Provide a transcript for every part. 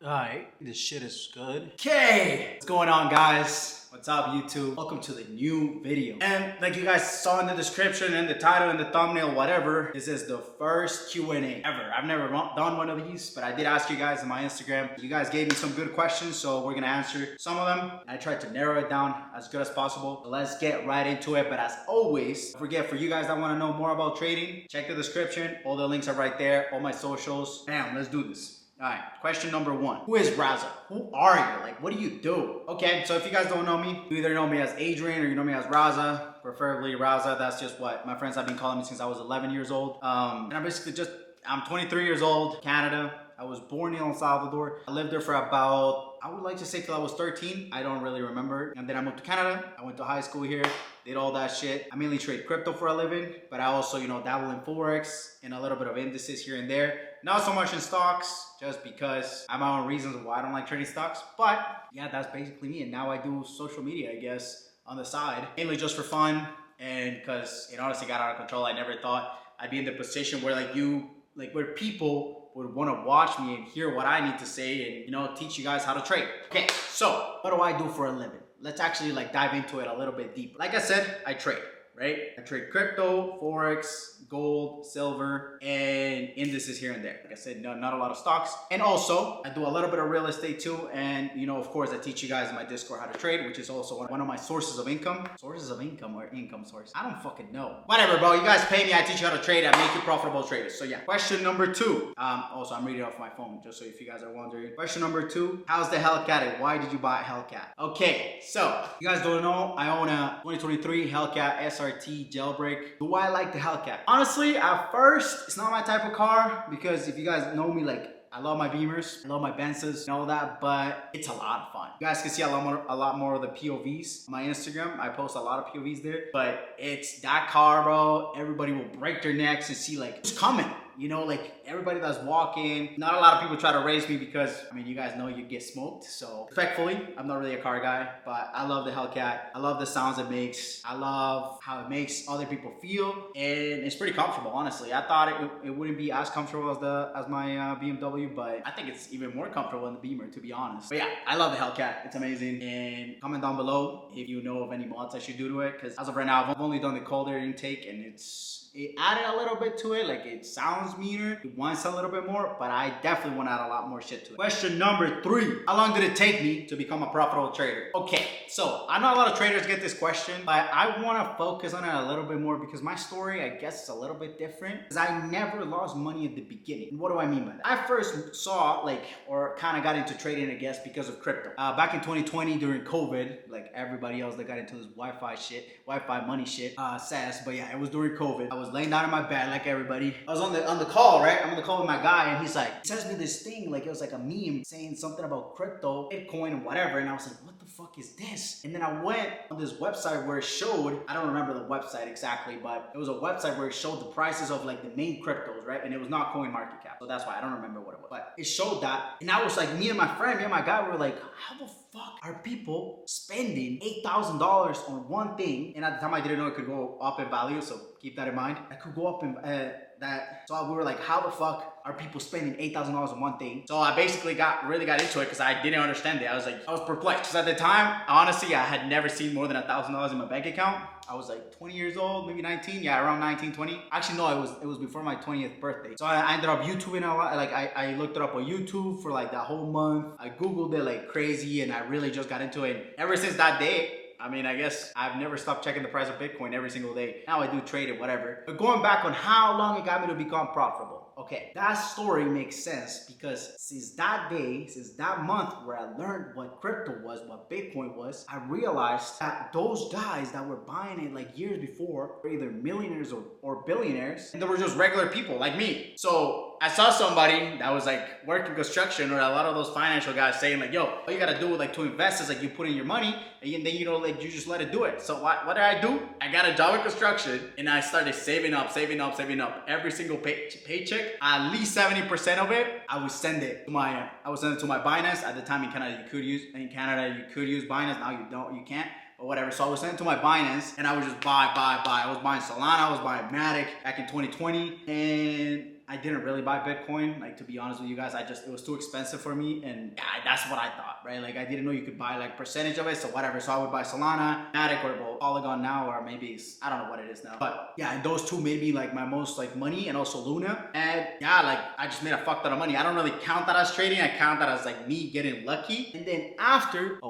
Alright, this shit is good. Okay, what's going on, guys? What's up, YouTube? Welcome to the new video. And like you guys saw in the description and the title and the thumbnail, whatever, this is the first Q&A ever. I've never done one of these, but I did ask you guys on my Instagram. You guys gave me some good questions, so we're gonna answer some of them. I tried to narrow it down as good as possible. So let's get right into it. But as always, don't forget, for you guys that want to know more about trading, check the description. All the links are right there, all my socials. Bam, let's do this. Alright, question number one. Who is Raza? Who are you? Like, what do you do? Okay, so if you guys don't know me, you either know me as Adrian or you know me as Raza. Preferably Raza. That's just what my friends have been calling me since I was 11 years old. And I'm 23 years old, Canada. I was born in El Salvador. I lived there for about, I would like to say till I was 13. I don't really remember. And then I moved to Canada. I went to high school here, did all that shit. I mainly trade crypto for a living, but I also, dabble in Forex and a little bit of indices here and there. Not so much in stocks, just because I have my own reasons why I don't like trading stocks. But yeah, that's basically me. And now I do social media, I guess, on the side, mainly just for fun. And because it honestly got out of control. I never thought I'd be in the position where where people would want to watch me and hear what I need to say and, teach you guys how to trade. Okay, so what do I do for a living? Let's actually dive into it a little bit deeper. Like I said, I trade, right? I trade crypto, Forex, gold, silver, and indices here and there. Like I said, not a lot of stocks. And also, I do a little bit of real estate too. And, of course, I teach you guys in my Discord how to trade, which is also one of my sources of income. Sources of income or income source? I don't fucking know. Whatever, bro. You guys pay me. I teach you how to trade. I make you profitable traders. So yeah. Question number two. Also, I'm reading off my phone, just so if you guys are wondering. Question number two. How's the Hellcat? Why did you buy a Hellcat? Okay, so you guys don't know, I own a 2023 Hellcat SRT jailbreak. Do I like the Hellcat? Honestly, at first, it's not my type of car because if you guys know me, I love my Beamers, I love my Benzes and all that, but it's a lot of fun. You guys can see a lot more of the POVs on my Instagram. I post a lot of POVs there, but it's that car, bro. Everybody will break their necks and see who's coming. Everybody that's walking. Not a lot of people try to race me because, you guys know you get smoked. So, respectfully, I'm not really a car guy, but I love the Hellcat. I love the sounds it makes. I love how it makes other people feel. And it's pretty comfortable, honestly. I thought it wouldn't be as comfortable as my BMW, but I think it's even more comfortable than the Beamer, to be honest. But yeah, I love the Hellcat. It's amazing. And comment down below if you know of any mods I should do to it. Because as of right now, I've only done the cold air intake and it added a little bit to it. It sounds meaner. It wants a little bit more, but I definitely want to add a lot more shit to it. Question number three. How long did it take me to become a profitable trader? Okay, so I know a lot of traders get this question, but I want to focus on it a little bit more because my story, I guess, is a little bit different. Because I never lost money at the beginning. And what do I mean by that? I first saw, or kind of got into trading, I guess, because of crypto. Back in 2020 during COVID, like everybody else that got into this Wi-Fi money shit, says, but yeah, it was during COVID. I was laying down in my bed like everybody. I was on the call, right? I'm on the call with my guy and he's like, he sends me this thing, it was like a meme saying something about crypto, Bitcoin and whatever. And I was like, what the fuck is this? And then I went on this website where it showed, I don't remember the website exactly, but it was a website where it showed the prices of the main cryptos, right? And it was not CoinMarketCap. So that's why I don't remember what it was. But it showed that. And I was like, me and my guy were like, how the fuck are people spending $8,000 on one thing? And at the time I didn't know it could go up in value, so keep that in mind. I could go up in that. So we were like, how the fuck are people spending $8,000 on one thing? So I basically really got into it because I didn't understand it. I was perplexed. Because at the time, honestly, I had never seen more than $1,000 in my bank account. I was 20 years old, maybe 19. Yeah, around 19, 20. Actually, no, it was before my 20th birthday. So I ended up YouTubing a lot. I looked it up on YouTube for that whole month. I Googled it like crazy and I really just got into it. And ever since that day, I guess I've never stopped checking the price of Bitcoin every single day. Now I do trade it, whatever. But going back on how long it got me to become profitable. Okay, that story makes sense because since that day, since that month where I learned what crypto was, what Bitcoin was, I realized that those guys that were buying it years before were either millionaires or billionaires, and they were just regular people like me. So I saw somebody that was working construction, or a lot of those financial guys saying yo, all you gotta do to invest is you put in your money and then you just let it do it. So what did I do? I got a job in construction and I started saving up every single paycheck. At least 70% of it, I would send it to my Binance. At the time in Canada, you could use Binance. Now you can't. Or whatever. So I was sending to my Binance and I would just buy. I was buying Solana, I was buying Matic back in 2020. And I didn't really buy Bitcoin. Like, to be honest with you guys, it was too expensive for me. And yeah, that's what I thought, right? Like, I didn't know you could buy like percentage of it. So whatever. So I would buy Solana, Matic, or Polygon now, or maybe I don't know what it is now. But yeah, and those two made me like my most like money, and also Luna. And yeah, like I just made a fuck ton of money. I don't really count that as trading. I count that as like me getting lucky. And then after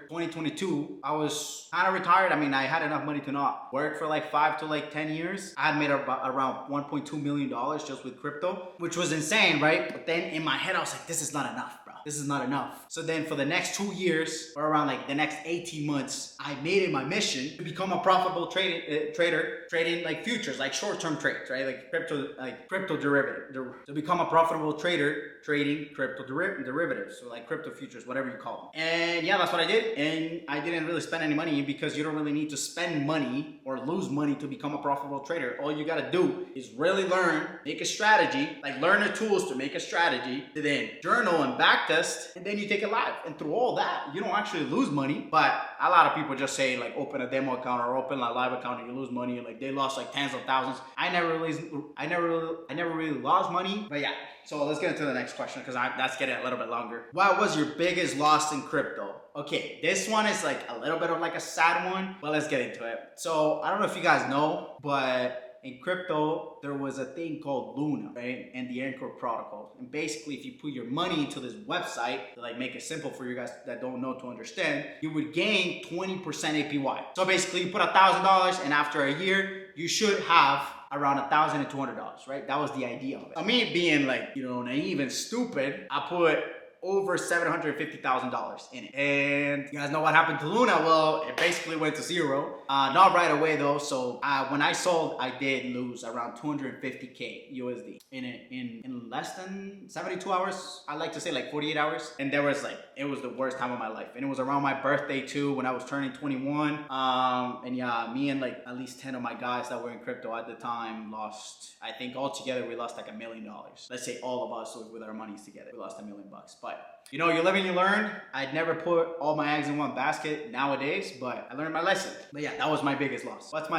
2022, I was kind of retired. I mean, I had enough money to not work for like 5 to like 10 years. I had made around $1.2 million just with crypto, which was insane, right? But then in my head, I was like, this is not enough, bro. This is not enough. So then for the next 2 years, or around like the next 18 months, I made it my mission to become a profitable trader, trading like futures, like short-term trades, right? Like crypto derivative. To become a profitable trader, trading crypto derivatives, so like crypto futures, whatever you call them. And yeah, that's what I did. And I didn't really spend any money, because you don't really need to spend money or lose money to become a profitable trader. All you gotta do is really learn, make a strategy, like learn the tools to make a strategy, to then journal and backtest, and then you take it live. And through all that, you don't actually lose money. But a lot of people just say like open a demo account or open a live account and you lose money. Like they lost like tens of thousands. I never really lost money. But yeah. So let's get into the next question, because that's getting a little bit longer. What was your biggest loss in crypto? Okay, this one is like a little bit of like a sad one, but let's get into it. So I don't know if you guys know, but in crypto, there was a thing called Luna, right? And the Anchor protocol. And basically, if you put your money into this website, to like make it simple for you guys that don't know to understand, you would gain 20% APY. So basically, you put $1,000, and after a year, you should have around $1,200, right? That was the idea of it. Me being like, you know, naive and stupid, I put over $750,000 in it. And you guys know what happened to Luna? Well, it basically went to zero. Not right away though. So when I sold, I did lose around 250K USD in less than 72 hours. I like to say like 48 hours. And there was like, it was the worst time of my life. And it was around my birthday too, when I was turning 21. And yeah, me and like at least 10 of my guys that were in crypto at the time lost, I think altogether we lost like $1 million. Let's say all of us with our monies together, we lost $1 million. But you know, you live and you learn. I'd never put all my eggs in one basket nowadays, but I learned my lesson. But yeah, that was my biggest loss. What's the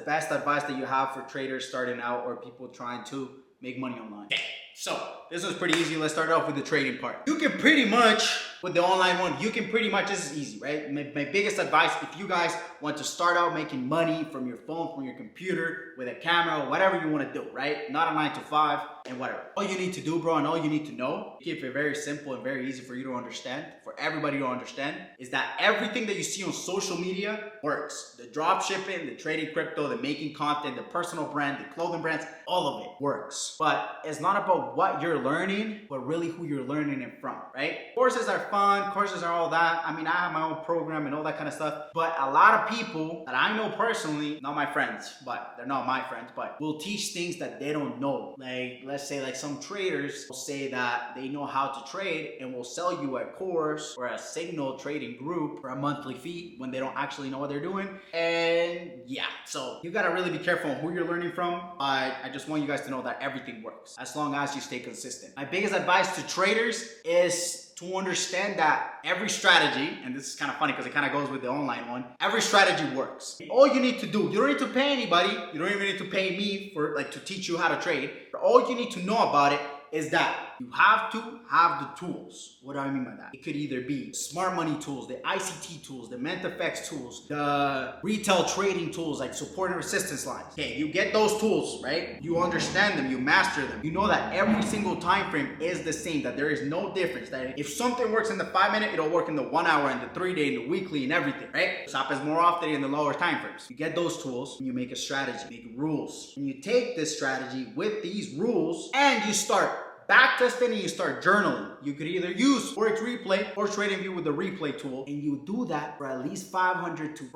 best advice that you have for traders starting out or people trying to make money online? Okay, so this was pretty easy. Let's start off with the trading part. You can pretty much, with the online one, this is easy, right? My biggest advice, if you guys want to start out making money from your phone, from your computer, with a camera, whatever you want to do, right? Not a 9 to 5 and whatever. All you need to do, bro, and all you need to know, keep it very simple and very easy for you to understand, for everybody to understand, is that everything that you see on social media works. The drop shipping, the trading crypto, the making content, the personal brand, the clothing brands, all of it works. But it's not about what you're learning, but really who you're learning it from, right? Courses are fun, courses are all that. I mean, I have my own program and all that kind of stuff, but a lot of people that I know personally, not my friends, but they're not my friends, but will teach things that they don't know. Like, let's say like some traders will say that they know how to trade and will sell you a course or a signal trading group for a monthly fee when they don't actually know what they're doing. And yeah, so you gotta really be careful on who you're learning from. I just want you guys to know that everything works as long as you stay consistent. My biggest advice to traders is to understand that every strategy, and this is kind of funny because it kind of goes with the online one, every strategy works. All you need to do, you don't need to pay anybody, you don't even need to pay me for like to teach you how to trade. But all you need to know about it is that you have to have the tools. What do I mean by that? It could either be smart money tools, the ICT tools, the MentorFX tools, the retail trading tools like support and resistance lines. Okay, you get those tools, right? You understand them, you master them. You know that every single time frame is the same, that there is no difference. That if something works in the 5 minute, it'll work in the 1 hour, and the 3 day, and the weekly, and everything, right? This happens more often in the lower time frames. You get those tools, and you make a strategy, make rules. And you take this strategy with these rules, and you start backtesting and you start journaling. You could either use Forex Replay or TradingView with the replay tool, and you do that for at least 500 trades.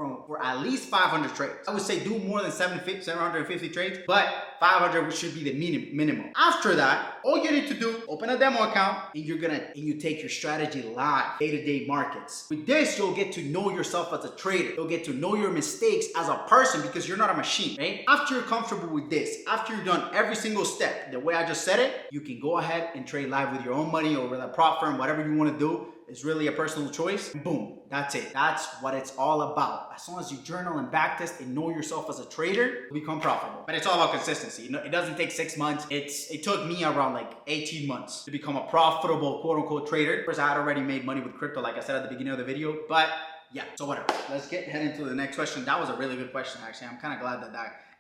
I would say do more than 750 trades, but 500 should be the minimum. After that, all you need to do, open a demo account, and you take your strategy live, day-to-day markets. With this, you'll get to know yourself as a trader. You'll get to know your mistakes as a person because you're not a machine, right? After you're comfortable with this, after you've done every single step, the way I just said it, you can go ahead and trade live with your own money or with a prop firm, whatever you want to do. It's really a personal choice. Boom, that's it. That's what it's all about. As long as you journal and backtest and know yourself as a trader, you become profitable. But it's all about consistency. You know, it doesn't take 6 months. It took me around like 18 months to become a profitable quote unquote trader. Of course, I had already made money with crypto, like I said at the beginning of the video, but yeah, so whatever. Let's head into the next question. That was a really good question, actually. I'm kind of glad that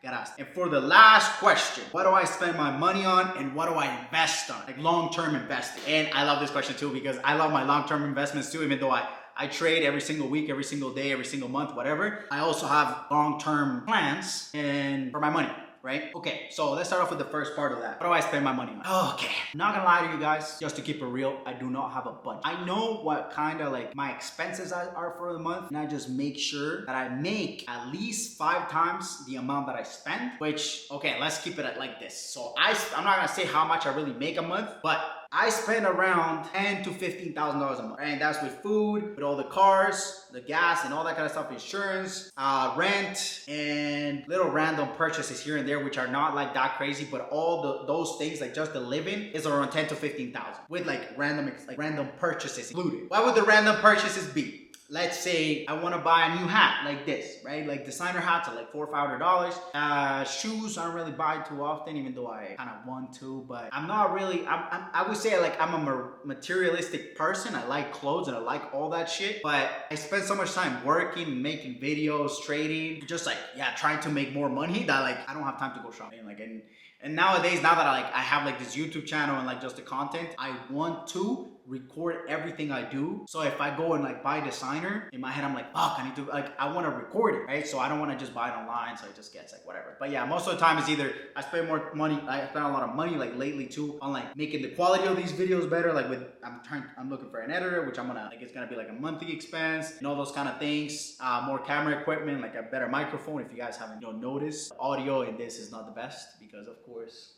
got asked. And for the last question, what do I spend my money on and what do I invest on? Like long-term investing. And I love this question too because I love my long-term investments too, even though I trade every single week, every single day, every single month, whatever. I also have long-term plans and for my money. Right? Okay, so let's start off with the first part of that. What do I spend my money on? Okay, I'm not gonna lie to you guys, just to keep it real, I do not have a budget. I know what kind of like my expenses are for the month, and I just make sure that I make at least 5 times the amount that I spend, which, okay, let's keep it like this. So I'm not gonna say how much I really make a month, but I spend around $10,000 to $15,000 a month, and that's with food, with all the cars, the gas, and all that kind of stuff, insurance, rent, and little random purchases here and there, which are not like that crazy, but all those things, like just the living, is around $10,000 to $15,000 with like random purchases included. What would the random purchases be? Let's say I want to buy a new hat like this, right? Like designer hats are like $400 or $500. Shoes I don't really buy too often, even though I kind of want to, but I'm not really, I would say like I'm a materialistic person. I like clothes and I like all that shit, but I spend so much time working, making videos, trading, just like, yeah, trying to make more money that like I don't have time to go shopping. Like, and nowadays, now that I have like this YouTube channel and like just the content, I want to record everything I do. So if I go and like buy designer, in my head I'm like, fuck, I need to, like, I want to record it, right? So I don't want to just buy it online, so it just gets like whatever. But yeah, most of the time it's either I spend more money, I spend a lot of money like lately too on like making the quality of these videos better. Like I'm looking for an editor, which it's gonna be like a monthly expense and all those kind of things. More camera equipment, like a better microphone. If you guys haven't noticed, audio in this is not the best because of course,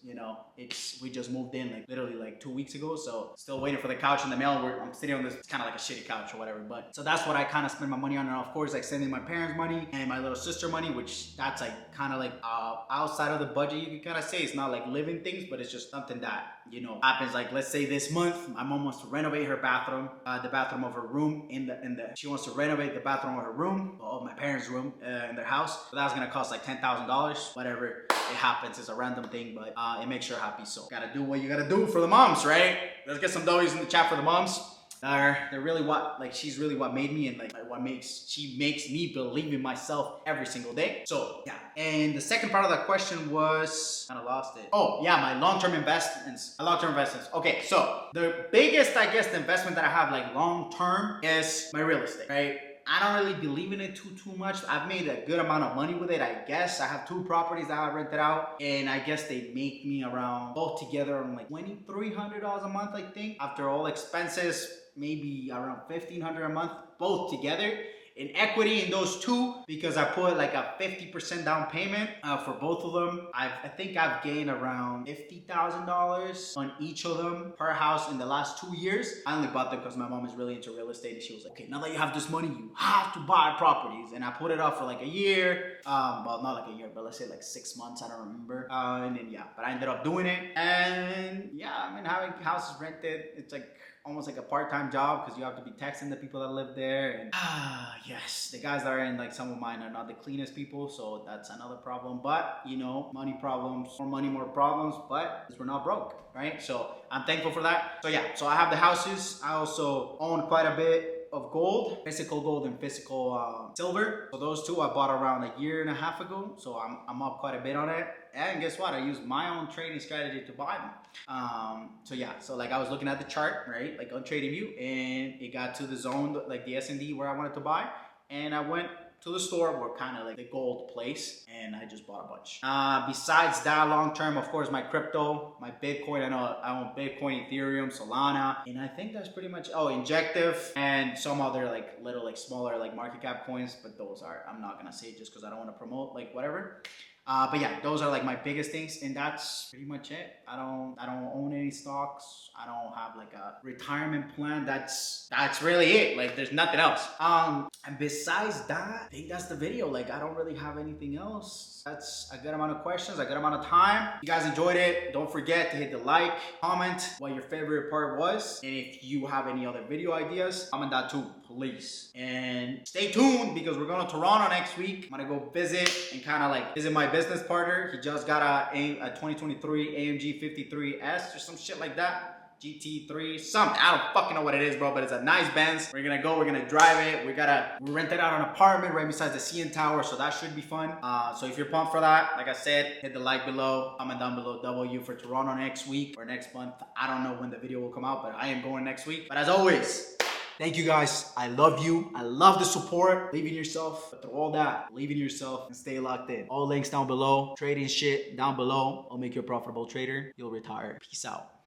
we just moved in like literally like 2 weeks ago, so still waiting for the couch in the mail. I'm sitting on this, it's kind of like a shitty couch or whatever, but so that's what I kind of spend my money on. And of course, like sending my parents money and my little sister money, which that's like kind of like outside of the budget, you can kind of say. It's not like living things, but it's just something that happens. Like let's say this month my mom wants to renovate her bathroom, the bathroom of her room she wants to renovate the bathroom of her room, of my parents' room in their house. So that's gonna cost like $10,000, whatever. It happens, it's a random thing, but it makes her happy. So gotta do what you gotta do for the moms, right? Let's get some W's in the chat for the moms. They're really she's really what made me, and like she makes me believe in myself every single day. So yeah. And the second part of that question was, kind of lost it. Oh yeah, my long-term investments. Okay, so the biggest, I guess, the investment that I have like long-term is my real estate, right? I don't really believe in it too much. I've made a good amount of money with it, I guess. I have 2 properties that I rented out, and I guess they make me around, both together, around like $2,300 a month, I think. After all expenses, maybe around $1,500 a month, both together. In equity in those 2, because I put like a 50% down payment for both of them. I think I've gained around $50,000 on each of them per house in the last 2 years. I only bought them because my mom is really into real estate, and she was like, okay, now that you have this money, you have to buy properties. And I put it off for like a year. Well, not like a year, but let's say like 6 months, I don't remember. And then yeah, but I ended up doing it. And yeah, I mean, having houses rented, it's like almost like a part-time job because you have to be texting the people that live there. And yes, the guys that are in like some of mine are not the cleanest people, so that's another problem. But money problems, more money, more problems, but we're not broke, right? So I'm thankful for that. So yeah, so I have the houses. I also own quite a bit of gold, physical gold and physical silver. So those 2 I bought around a year and a half ago. So I'm up quite a bit on it. And guess what? I used my own trading strategy to buy them. So yeah, so like I was looking at the chart, right? Like on TradingView, and it got to the zone, like the S&D where I wanted to buy. And I went to the store, where kind of like the gold place, and I just bought a bunch. Besides that, long term, of course, my crypto, my Bitcoin. I own Bitcoin, Ethereum, Solana, and I think that's pretty much. Oh, Injective, and some other like little like smaller like market cap coins, but those I'm not gonna say just because I don't want to promote like whatever. But yeah, those are like my biggest things, and that's pretty much it. I don't own any stocks. I don't have like a retirement plan. That's really it. Like there's nothing else. And besides that, I think that's the video. Like I don't really have anything else. That's a good amount of questions, a good amount of time. If you guys enjoyed it, don't forget to hit the like, comment what your favorite part was, and if you have any other video ideas, comment that too, please. And stay tuned because we're going to Toronto next week. I'm gonna go visit and kind of like visit my business partner. He just got a 2023 AMG 53S or some shit like that. GT3, something. I don't fucking know what it is, bro, but it's a nice Benz. We're gonna go, we're gonna drive it. We rented out an apartment right beside the CN Tower, so that should be fun. So if you're pumped for that, like I said, hit the like below, comment down below W for Toronto next week or next month. I don't know when the video will come out, but I am going next week. But as always, thank you guys. I love you. I love the support. Believe in yourself. But through all that, believe in yourself and stay locked in. All links down below. Trading shit down below. I'll make you a profitable trader. You'll retire. Peace out.